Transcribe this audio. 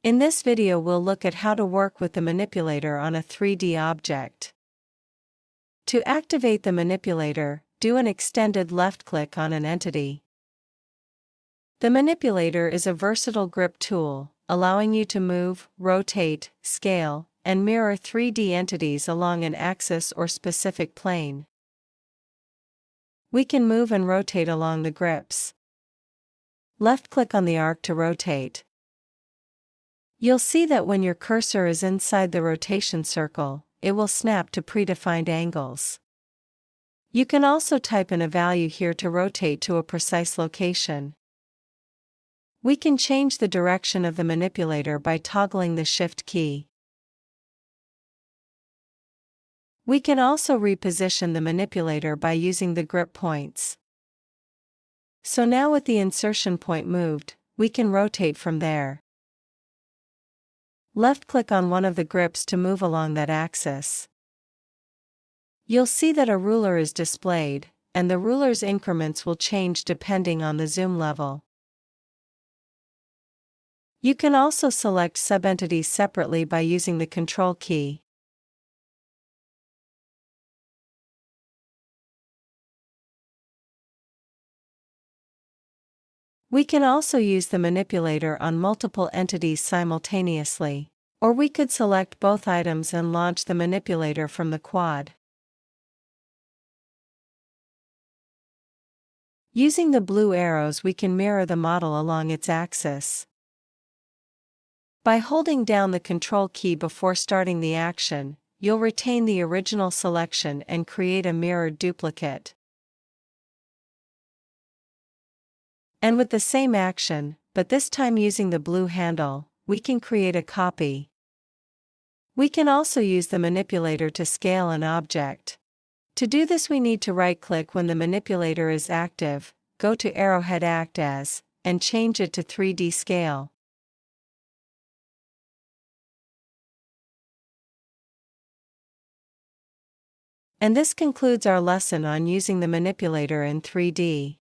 In this video we'll look at how to work with the manipulator on a 3D object. To activate the manipulator, do an extended left-click on an entity. The manipulator is a versatile grip tool, allowing you to move, rotate, scale, and mirror 3D entities along an axis or specific plane. We can move and rotate along the grips. Left-click on the arc to rotate. You'll see that when your cursor is inside the rotation circle, it will snap to predefined angles. You can also type in a value here to rotate to a precise location. We can change the direction of the manipulator by toggling the Shift key. We can also reposition the manipulator by using the grip points. So now with the insertion point moved, we can rotate from there. Left-click on one of the grips to move along that axis. You'll see that a ruler is displayed, and the ruler's increments will change depending on the zoom level. You can also select subentities separately by using the Control key. We can also use the manipulator on multiple entities simultaneously, or we could select both items and launch the manipulator from the quad. Using the blue arrows we can mirror the model along its axis. By holding down the Control key before starting the action, you'll retain the original selection and create a mirrored duplicate. And with the same action, but this time using the blue handle, we can create a copy. We can also use the manipulator to scale an object. To do this we need to right-click when the manipulator is active, go to Arrowhead Act As, and change it to 3D Scale. And this concludes our lesson on using the manipulator in 3D.